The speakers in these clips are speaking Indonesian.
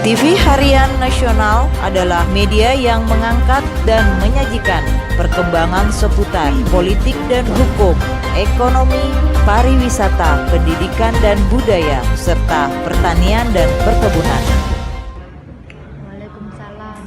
TV Harian Nasional adalah media yang mengangkat dan menyajikan perkembangan seputar politik dan hukum, ekonomi, pariwisata, pendidikan dan budaya, serta pertanian dan perkebunan. Waalaikumsalam.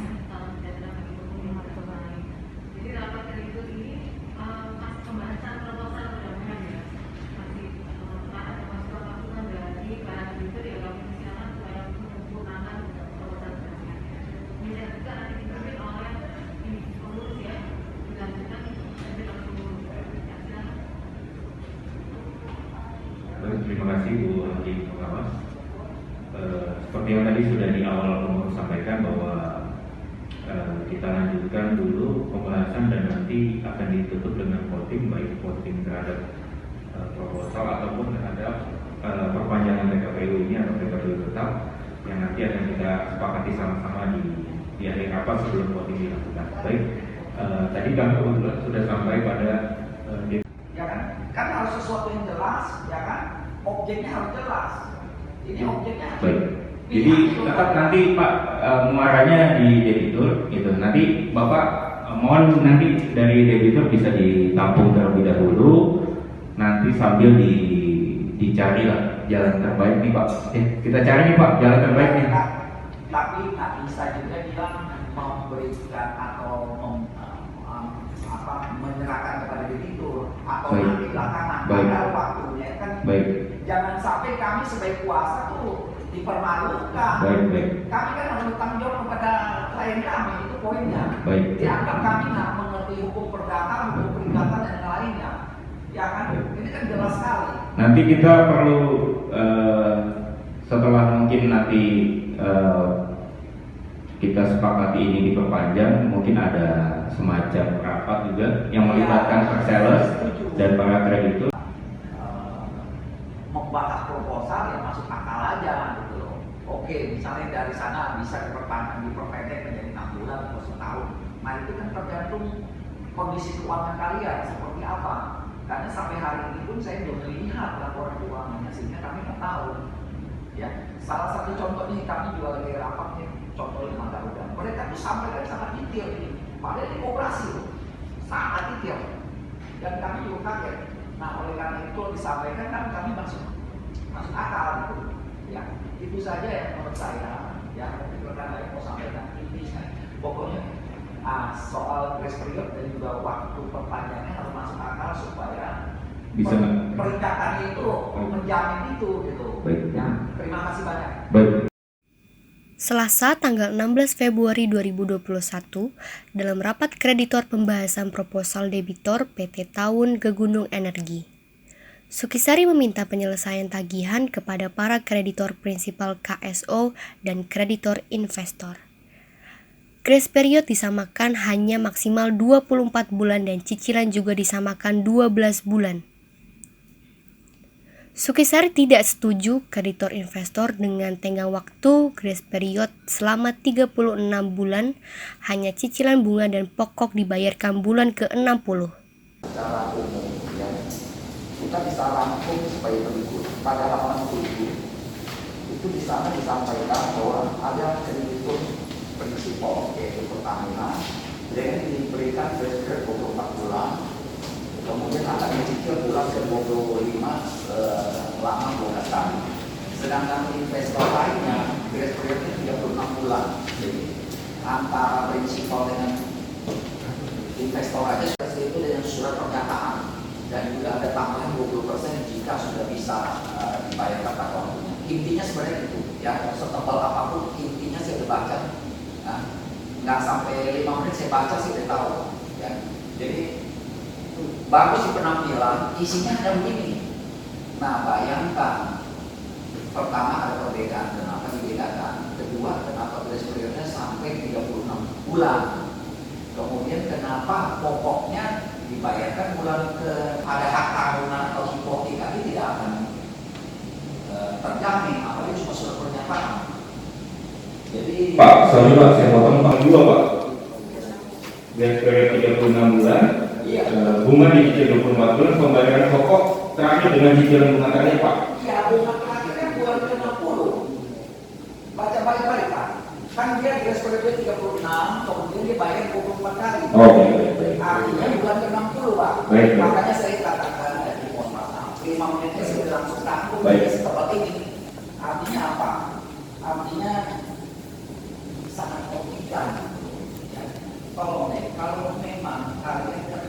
Terima kasih Bu Hakim Pengawas. Seperti yang tadi sudah di awal sampaikan bahwa kita lanjutkan dulu pembahasan dan nanti akan ditutup dengan voting, baik voting terhadap proposal ataupun terhadap perpanjangan PKPU ini atau PKPU tetap yang nanti akan kita sepakati sama-sama di akhir rapat sebelum voting dilakukan. Baik, tadi kami kebetulan sudah sampai pada ya kan harus sesuatu yang jelas, ya kan, objeknya harus jelas. Ini objeknya baik. Jadi tetap nanti Pak muaranya di debitur gitu. Nanti Bapak mohon nanti dari debitur bisa ditampung terlebih dahulu. Nanti sambil dicari lah jalan terbaik nih Pak. Kita cari nih Pak jalan terbaik nih. Tapi nggak bisa juga bilang memberikan atau menyerahkan kepada debitur atau nanti belakangan pada waktunya kan. Baik. Jangan sampai kami sebagai kuasa tuh dipermalukan. Baik. Kami kan harus bertanggung jawab kepada klien kami, itu poinnya. Baik. Dianggap kami nggak mengerti hukum perdata, hukum peringatan dan yang lainnya. Ya kan, ini kan jelas sekali. Nanti kita perlu setelah mungkin nanti kita sepakati ini diperpanjang, mungkin ada semacam rapat juga yang melibatkan sales dan para kreditur. Membahas proposal yang masuk akal aja gitu loh. Oke, misalnya dari sana bisa diperpendek menjadi 6 bulan atau setahun. Nah itu kan tergantung kondisi keuangan kalian seperti apa. Karena sampai hari ini pun saya belum melihat laporan keuangannya sehingga kami nggak tahu. Ya, salah satu contohnya kami juga lagi rapat nih, contoh 5 Garuda. Mereka tuh sampaikan sangat detail ini. Padahal ini operasi loh, sangat detail. Dan kami juga kaget. Nah oleh karena itu disampaikan kan kami masuk akal gitu. Ya, itu saja yang menurut saya. Ya, rekan lain mau sampaikan intinya. Pokoknya soal grace period dan juga waktu perpanjangnya harus masuk akal supaya bisa peringkatannya itu menjamin itu gitu. Baik. Ya, terima kasih banyak. Baik. Selasa tanggal 16 Februari 2021 dalam rapat kreditor pembahasan proposal debitor PT Tawun Gegunung Energi. Sukisari meminta penyelesaian tagihan kepada para kreditor prinsipal KSO dan kreditor investor. Grace period disamakan hanya maksimal 24 bulan dan cicilan juga disamakan 12 bulan. Sukisari tidak setuju kreditor investor dengan tenggang waktu grace period selama 36 bulan, hanya cicilan bunga dan pokok dibayarkan bulan ke-60. Secara umum ya, kita bisa rangkum supaya berikut. Pada halaman 7 itu di sana disampaikan bahwa ada kreditur prinsipal yaitu Pertamina dengan diberikan grace period 24 bulan. Kemudian akan dicicil bulan ke-25 selama 12 tahun. Sedangkan investor lainnya grace periodnya 36 bulan. Jadi antara prinsipal dengan investor aja sudah itu dengan surat pernyataan dan juga ada tambahan 20% jika sudah bisa dibayar tepat waktunya. Intinya sebenarnya itu ya, setebal apapun intinya saya udah baca. Nah, nggak sampai 5 menit saya baca sih udah tahu ya. Jadi bagus di penampilan, isinya ada begini. Nah bayangkan, pertama ada perbedaan, kenapa dibedakan? Kedua, kenapa grace periodnya sampai 36 bulan? Kemudian kenapa pokoknya dibayarkan bulan ke ada hak tahunan atau hipotek ini tidak akan terjamin, apalagi cuma surat pernyataan. Jadi Pak, sorry Pak, saya potong Pak dua Pak. Grace period 36 bulan. Iya. Bunga dicicil 24 bulan, pembayaran pokok terakhir dengan cicilan bunga terakhir Pak. Iya, bunga terakhirnya bulan ke-60. Baca terbalik-balik Pak. Kan dia grace period 36, kemudian dia bayar 24 kali. Oh, baik. Artinya bulan ke-60 Pak. Baik. Makanya saya katakan tadi mohon maaf, 5 menitnya sudah langsung rangkum Baik. seperti ini. Artinya apa? Artinya sangat komplikan. Ya. Kalau memang kalian kan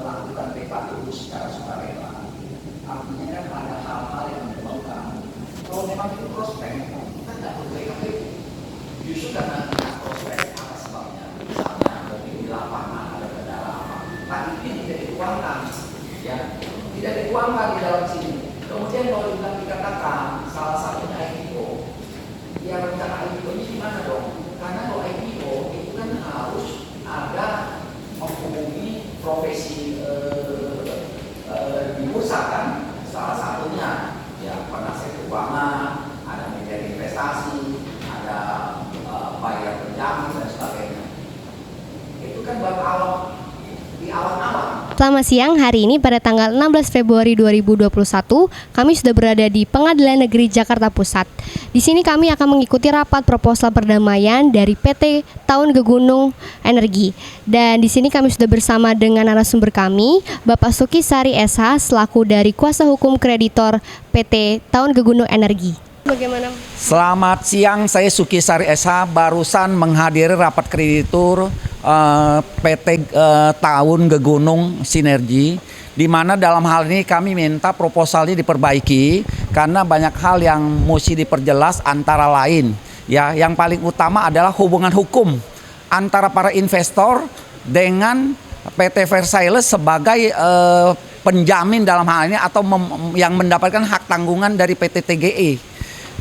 melakukan PKPU secara sukarela, artinya kan ada hal-hal yang menyebabkan. Kalau memang itu prospek, kan tidak perlu PKPU. Justru karena prospek apa sebabnya? Misalnya mungkin di lapangan ada kendala apa? Tadi ini tidak dituangkan, ya, tidak dituangkan di dalam sini. Kemudian kalau dikatakan salah satunya IPO, ya rencana IPO ini gimana dong? Karena kalau IPO itu kan harus ada menghubungi profesi di bursa kan, salah satunya ya penasihat keuangan, ada manajer investasi, ada bayar penjamin dan sebagainya. Itu kan baru awal di awal-awal. Selamat siang, hari ini pada tanggal 16 Februari 2021, kami sudah berada di Pengadilan Negeri Jakarta Pusat. Di sini kami akan mengikuti rapat proposal perdamaian dari PT Taun Gegunung Energi. Dan di sini kami sudah bersama dengan narasumber kami, Bapak Sukisari SH selaku dari kuasa hukum kreditor PT Taun Gegunung Energi. Bagaimana? Selamat siang, saya Sukisari SH barusan menghadiri rapat kreditur PT Taun Gegunung Sinergi, di mana dalam hal ini kami minta proposalnya diperbaiki karena banyak hal yang mesti diperjelas, antara lain ya yang paling utama adalah hubungan hukum antara para investor dengan PT Versailles sebagai penjamin dalam hal ini atau yang mendapatkan hak tanggungan dari PT TGE.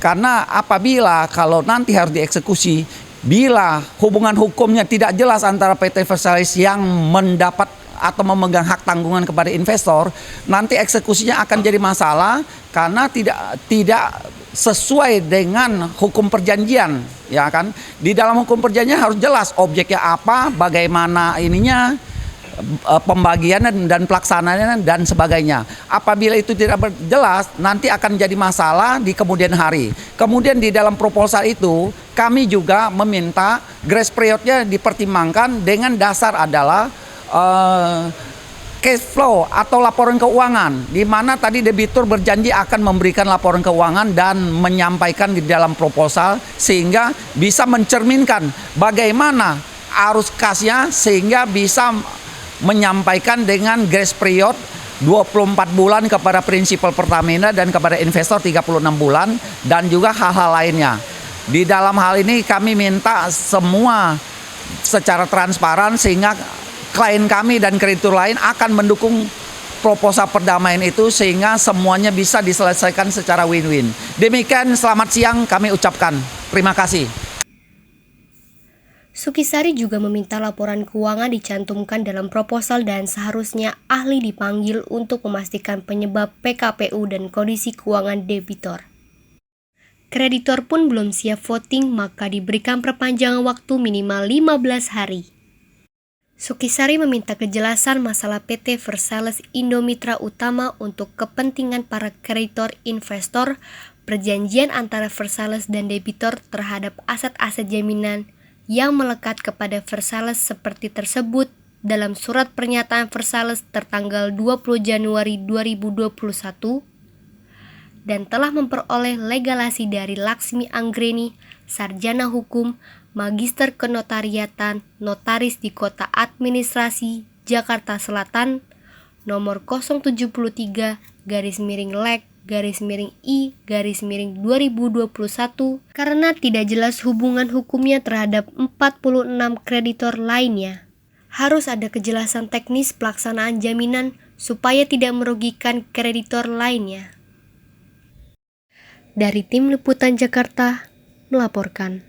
Karena apabila kalau nanti harus dieksekusi, bila hubungan hukumnya tidak jelas antara PT Versailles yang mendapat atau memegang hak tanggungan kepada investor, nanti eksekusinya akan jadi masalah karena tidak sesuai dengan hukum perjanjian, ya kan? Di dalam hukum perjanjian harus jelas objeknya apa, bagaimana ininya, pembagiannya dan pelaksanaannya dan sebagainya. Apabila itu tidak jelas, nanti akan jadi masalah di kemudian hari. Kemudian di dalam proposal itu kami juga meminta grace periodnya dipertimbangkan dengan dasar adalah cash flow atau laporan keuangan, di mana tadi debitur berjanji akan memberikan laporan keuangan dan menyampaikan di dalam proposal sehingga bisa mencerminkan bagaimana arus kasnya sehingga bisa menyampaikan dengan grace period 24 bulan kepada prinsipal Pertamina dan kepada investor 36 bulan dan juga hal-hal lainnya. Di dalam hal ini kami minta semua secara transparan sehingga klien kami dan kreditur lain akan mendukung proposal perdamaian itu sehingga semuanya bisa diselesaikan secara win-win. Demikian, selamat siang kami ucapkan. Terima kasih. Sukisari juga meminta laporan keuangan dicantumkan dalam proposal dan seharusnya ahli dipanggil untuk memastikan penyebab PKPU dan kondisi keuangan debitor. Kreditor pun belum siap voting, maka diberikan perpanjangan waktu minimal 15 hari. Sukisari meminta kejelasan masalah PT Versailles Indomitra Utama untuk kepentingan para kreditor investor, perjanjian antara Versailles dan debitor terhadap aset-aset jaminan yang melekat kepada Versailles seperti tersebut dalam surat pernyataan Versailles tertanggal 20 Januari 2021 dan telah memperoleh legalasi dari Laksmi Anggreni, sarjana hukum, magister kenotariatan, notaris di Kota Administrasi Jakarta Selatan, nomor 073-Lek-I-2021 karena tidak jelas hubungan hukumnya terhadap 46 kreditor lainnya. Harus ada kejelasan teknis pelaksanaan jaminan supaya tidak merugikan kreditor lainnya. Dari Tim Liputan Jakarta melaporkan.